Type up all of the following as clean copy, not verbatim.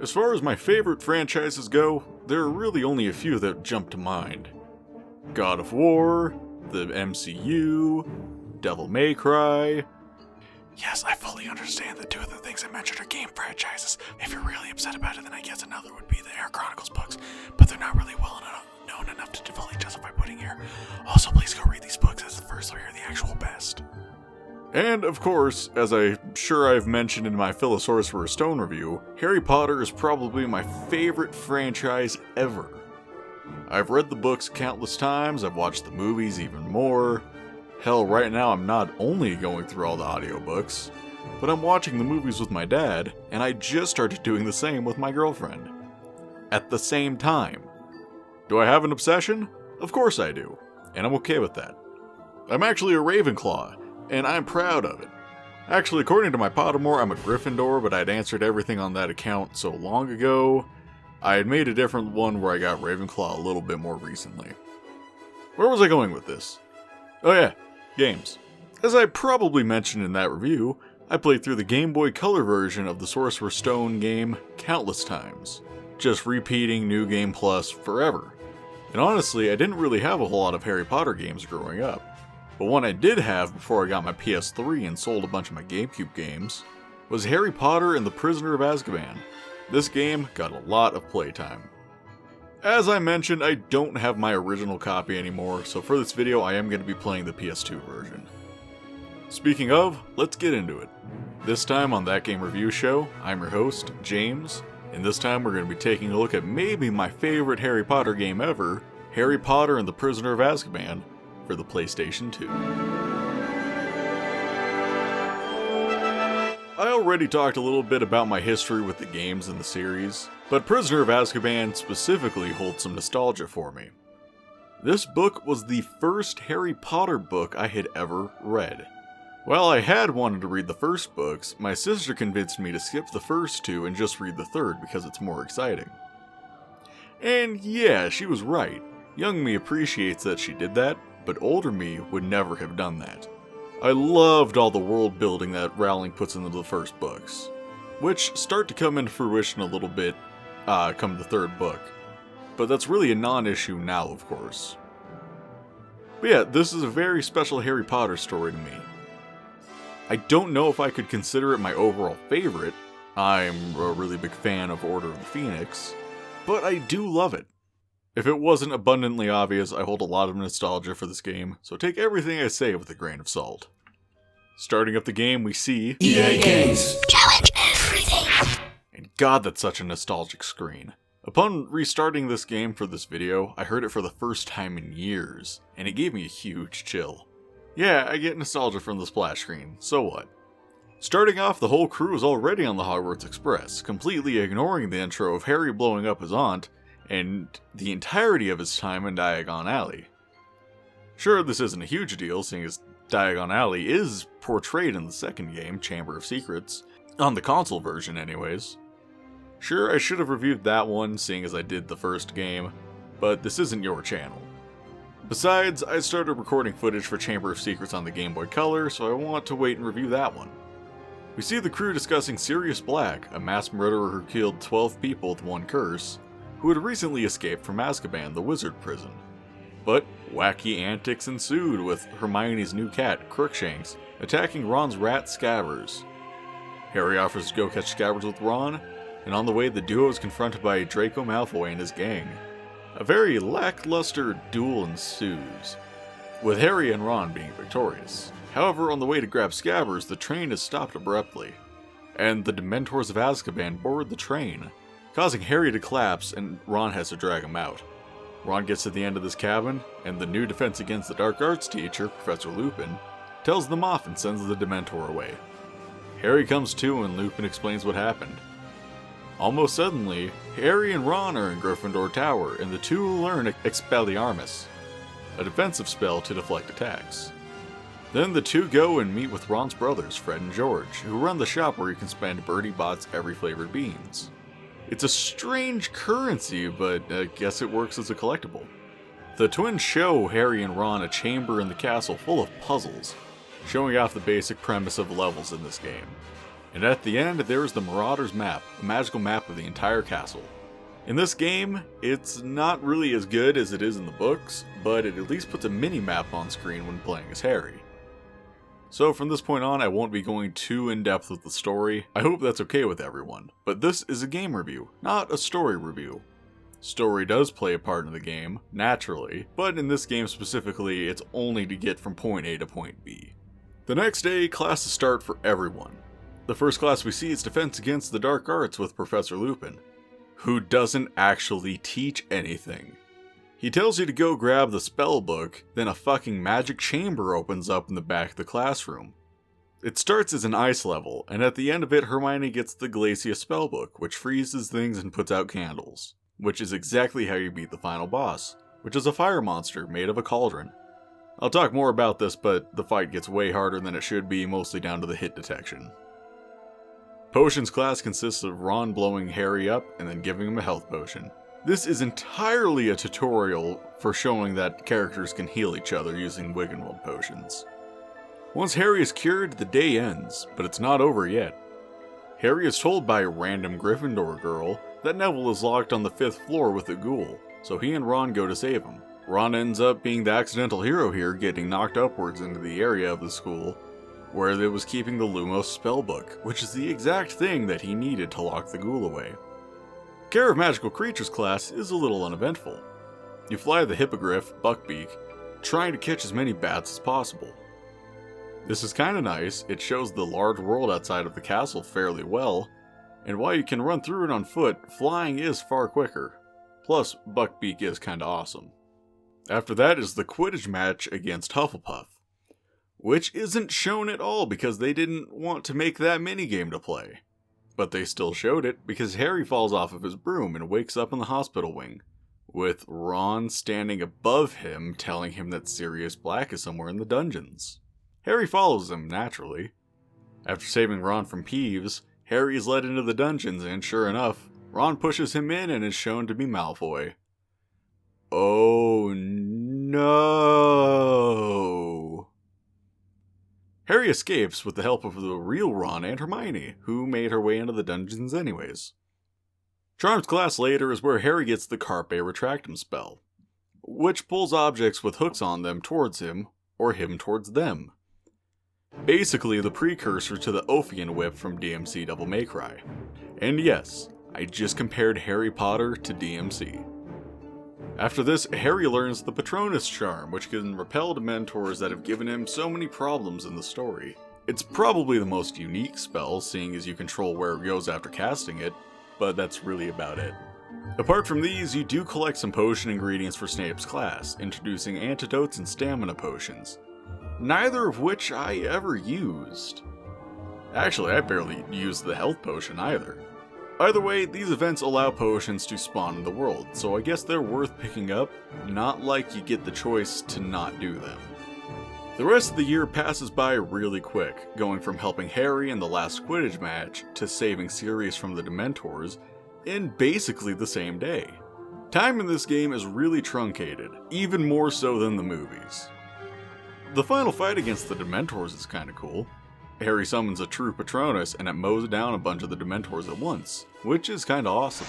As far as my favorite franchises go, there are really only a few that jump to mind. God of War, the MCU, Devil May Cry. Yes, I fully understand that two of the things I mentioned are game franchises. If you're really upset about it, then I guess another would be the Air Chronicles books, but they're not really well known enough to fully justify putting here. Also, please go read these books as the first three are the actual best. And, of course, as I'm sure I've mentioned in my Philosopher's Stone review, Harry Potter is probably my favorite franchise ever. I've read the books countless times, I've watched the movies even more. Hell, right now I'm not only going through all the audiobooks, but I'm watching the movies with my dad, and I just started doing the same with my girlfriend. At the same time. Do I have an obsession? Of course I do, and I'm okay with that. I'm actually a Ravenclaw, and I'm proud of it. Actually, according to my Pottermore, I'm a Gryffindor, but I'd answered everything on that account so long ago, I had made a different one where I got Ravenclaw a little bit more recently. Where was I going with this? Oh yeah, games. As I probably mentioned in that review, I played through the Game Boy Color version of the Sorcerer's Stone game countless times, just repeating New Game Plus forever. And honestly, I didn't really have a whole lot of Harry Potter games growing up. But one I did have before I got my PS3 and sold a bunch of my GameCube games was Harry Potter and the Prisoner of Azkaban. This game got a lot of playtime. As I mentioned, I don't have my original copy anymore, so for this video I am going to be playing the PS2 version. Speaking of, let's get into it. This time on That Game Review Show, I'm your host, James, and this time we're going to be taking a look at maybe my favorite Harry Potter game ever, Harry Potter and the Prisoner of Azkaban, for the PlayStation 2. I already talked a little bit about my history with the games in the series, but Prisoner of Azkaban specifically holds some nostalgia for me. This book was the first Harry Potter book I had ever read. While I had wanted to read the first books, my sister convinced me to skip the first two and just read the third because it's more exciting. And yeah, she was right. Young me appreciates that she did that, but older me would never have done that. I loved all the world building that Rowling puts into the first books, which start to come into fruition a little bit come the third book, but that's really a non-issue now, of course. But yeah, this is a very special Harry Potter story to me. I don't know if I could consider it my overall favorite. I'm a really big fan of Order of the Phoenix, but I do love it. If it wasn't abundantly obvious, I hold a lot of nostalgia for this game, so take everything I say with a grain of salt. Starting up the game, we see EA Games. Challenge everything. And god, that's such a nostalgic screen. Upon restarting this game for this video, I heard it for the first time in years, and it gave me a huge chill. Yeah, I get nostalgia from the splash screen, so what? Starting off, the whole crew is already on the Hogwarts Express, completely ignoring the intro of Harry blowing up his aunt, and the entirety of his time in Diagon Alley. Sure, this isn't a huge deal, seeing as Diagon Alley is portrayed in the second game, Chamber of Secrets, on the console version anyways. Sure, I should have reviewed that one, seeing as I did the first game, but this isn't your channel. Besides, I started recording footage for Chamber of Secrets on the Game Boy Color, so I want to wait and review that one. We see the crew discussing Sirius Black, a mass murderer who killed 12 people with one curse, who had recently escaped from Azkaban, the wizard prison. But wacky antics ensued, with Hermione's new cat, Crookshanks, attacking Ron's rat Scabbers. Harry offers to go catch Scabbers with Ron, and on the way the duo is confronted by Draco Malfoy and his gang. A very lackluster duel ensues, with Harry and Ron being victorious. However, on the way to grab Scabbers, the train is stopped abruptly, and the Dementors of Azkaban board the train, causing Harry to collapse, and Ron has to drag him out. Ron gets to the end of this cabin, and the new Defense Against the Dark Arts teacher, Professor Lupin, tells them off and sends the Dementor away. Harry comes to and Lupin explains what happened. Almost suddenly, Harry and Ron are in Gryffindor Tower, and the two learn Expelliarmus, a defensive spell to deflect attacks. Then the two go and meet with Ron's brothers, Fred and George, who run the shop where you can spend Bertie Bott's every flavored beans. It's a strange currency, but I guess it works as a collectible. The twins show Harry and Ron a chamber in the castle full of puzzles, showing off the basic premise of levels in this game. And at the end, there is the Marauder's Map, a magical map of the entire castle. In this game, it's not really as good as it is in the books, but it at least puts a mini-map on screen when playing as Harry. So from this point on, I won't be going too in-depth with the story. I hope that's okay with everyone. But this is a game review, not a story review. Story does play a part in the game, naturally, but in this game specifically, it's only to get from point A to point B. The next day, classes start for everyone. The first class we see is Defense Against the Dark Arts with Professor Lupin, who doesn't actually teach anything. He tells you to go grab the spell book, then a fucking magic chamber opens up in the back of the classroom. It starts as an ice level, and at the end of it, Hermione gets the Glacia spellbook, which freezes things and puts out candles, which is exactly how you beat the final boss, which is a fire monster made of a cauldron. I'll talk more about this, but the fight gets way harder than it should be, mostly down to the hit detection. Potions class consists of Ron blowing Harry up and then giving him a health potion. This is entirely a tutorial for showing that characters can heal each other using Wiggenweld potions. Once Harry is cured, the day ends, but it's not over yet. Harry is told by a random Gryffindor girl that Neville is locked on the 5th floor with a ghoul, so he and Ron go to save him. Ron ends up being the accidental hero here, getting knocked upwards into the area of the school where it was keeping the Lumos spellbook, which is the exact thing that he needed to lock the ghoul away. Care of Magical Creatures class is a little uneventful. You fly the Hippogriff, Buckbeak, trying to catch as many bats as possible. This is kinda nice, it shows the large world outside of the castle fairly well, and while you can run through it on foot, flying is far quicker. Plus, Buckbeak is kinda awesome. After that is the Quidditch match against Hufflepuff, which isn't shown at all because they didn't want to make that minigame to play. But they still showed it because Harry falls off of his broom and wakes up in the hospital wing, with Ron standing above him telling him that Sirius Black is somewhere in the dungeons. Harry follows him, naturally. After saving Ron from Peeves, Harry is led into the dungeons and sure enough, Ron pushes him in and is shown to be Malfoy. Oh no! Harry escapes with the help of the real Ron and Hermione, who made her way into the dungeons anyways. Charms class later is where Harry gets the Carpe Retractum spell, which pulls objects with hooks on them towards him, or him towards them. Basically the precursor to the Ophian Whip from DMC Devil May Cry. And yes, I just compared Harry Potter to DMC. After this, Harry learns the Patronus charm, which can repel dementors that have given him so many problems in the story. It's probably the most unique spell, seeing as you control where it goes after casting it, but that's really about it. Apart from these, you do collect some potion ingredients for Snape's class, introducing antidotes and stamina potions, neither of which I ever used. Actually, I barely used the health potion either. Either way, these events allow potions to spawn in the world, so I guess they're worth picking up, not like you get the choice to not do them. The rest of the year passes by really quick, going from helping Harry in the last Quidditch match to saving Sirius from the Dementors in basically the same day. Time in this game is really truncated, even more so than the movies. The final fight against the Dementors is kinda cool. Harry summons a true Patronus and it mows down a bunch of the Dementors at once, which is kinda awesome.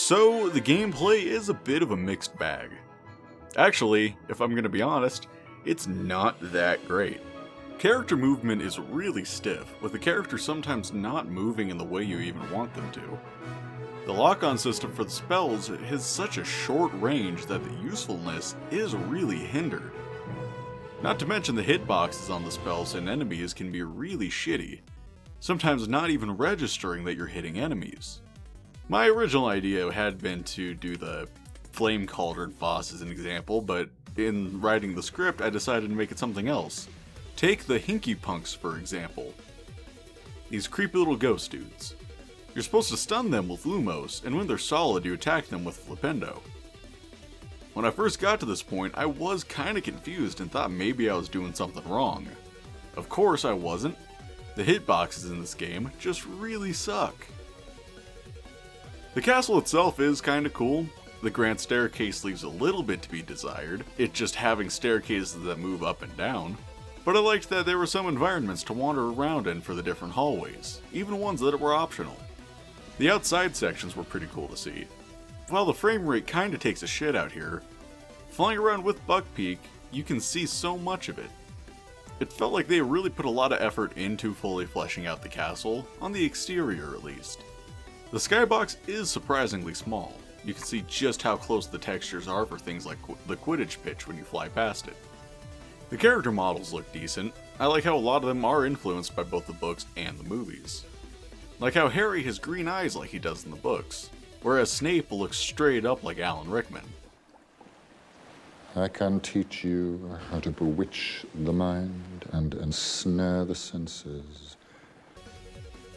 So, the gameplay is a bit of a mixed bag. Actually, if I'm gonna be honest, it's not that great. Character movement is really stiff, with the characters sometimes not moving in the way you even want them to. The lock-on system for the spells has such a short range that the usefulness is really hindered. Not to mention the hitboxes on the spells and enemies can be really shitty, sometimes not even registering that you're hitting enemies. My original idea had been to do the Flame Cauldron boss as an example, but in writing the script I decided to make it something else. Take the Hinky Punks for example. These creepy little ghost dudes. You're supposed to stun them with Lumos, and when they're solid you attack them with Flipendo. When I first got to this point, I was kinda confused and thought maybe I was doing something wrong. Of course I wasn't. The hitboxes in this game just really suck. The castle itself is kinda cool. The grand staircase leaves a little bit to be desired, it just having staircases that move up and down. But I liked that there were some environments to wander around in for the different hallways, even ones that were optional. The outside sections were pretty cool to see. While the frame rate kinda takes a shit out here, flying around with Buckpeak, you can see so much of it. It felt like they really put a lot of effort into fully fleshing out the castle, on the exterior at least. The skybox is surprisingly small. You can see just how close the textures are for things like the Quidditch pitch when you fly past it. The character models look decent. I like how a lot of them are influenced by both the books and the movies. Like how Harry has green eyes like he does in the books, whereas Snape looks straight up like Alan Rickman. I can teach you how to bewitch the mind and ensnare the senses.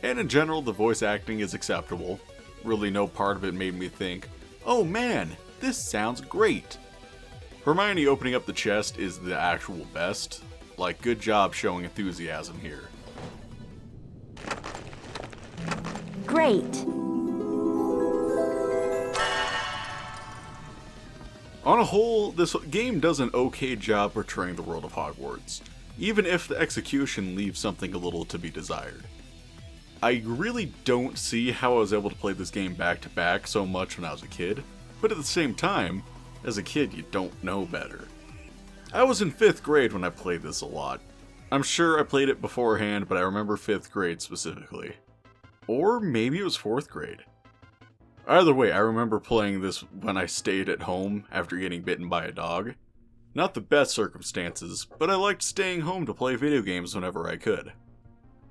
And in general, the voice acting is acceptable. Really no part of it made me think, oh man, this sounds great. Hermione opening up the chest is the actual best. Like, good job showing enthusiasm here. Great. On a whole, this game does an okay job portraying the world of Hogwarts, even if the execution leaves something a little to be desired. I really don't see how I was able to play this game back to back so much when I was a kid, but at the same time, as a kid you don't know better. I was in 5th grade when I played this a lot. I'm sure I played it beforehand, but I remember 5th grade specifically. Or maybe it was 4th grade. Either way, I remember playing this when I stayed at home after getting bitten by a dog. Not the best circumstances, but I liked staying home to play video games whenever I could.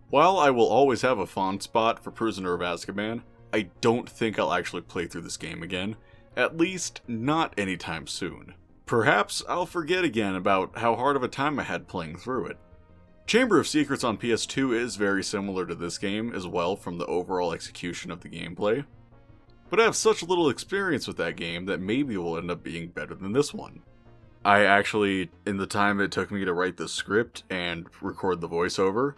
While I will always have a fond spot for Prisoner of Azkaban, I don't think I'll actually play through this game again, at least not anytime soon. Perhaps I'll forget again about how hard of a time I had playing through it. Chamber of Secrets on PS2 is very similar to this game as well from the overall execution of the gameplay, but I have such little experience with that game that maybe it will end up being better than this one. I actually, in the time it took me to write the script and record the voiceover,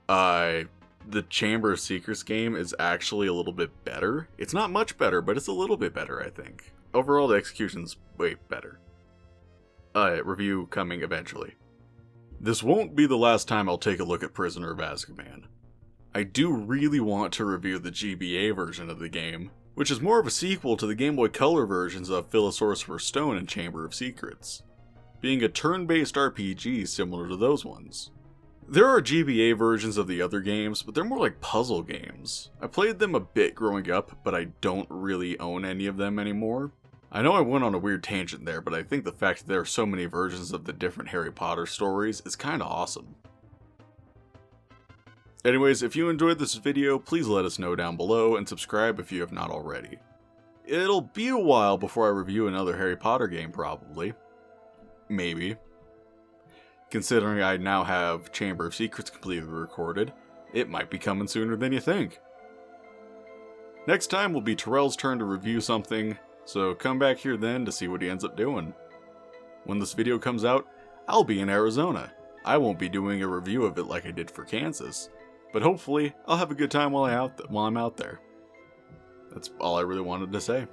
the Chamber of Secrets game is actually a little bit better. It's not much better, but it's a little bit better, I think. Overall, the execution's way better. Review coming eventually. This won't be the last time I'll take a look at Prisoner of Azkaban. I do really want to review the GBA version of the game, which is more of a sequel to the Game Boy Color versions of Philosopher's Stone and Chamber of Secrets, being a turn-based RPG similar to those ones. There are GBA versions of the other games, but they're more like puzzle games. I played them a bit growing up, but I don't really own any of them anymore. I know I went on a weird tangent there, but I think the fact that there are so many versions of the different Harry Potter stories is kinda awesome. Anyways, if you enjoyed this video, please let us know down below and subscribe if you have not already. It'll be a while before I review another Harry Potter game probably. Maybe. Considering I now have Chamber of Secrets completely recorded, it might be coming sooner than you think. Next time will be Terrell's turn to review something, so come back here then to see what he ends up doing. When this video comes out, I'll be in Arizona. I won't be doing a review of it like I did for Kansas, but hopefully I'll have a good time while I'm out there. That's all I really wanted to say.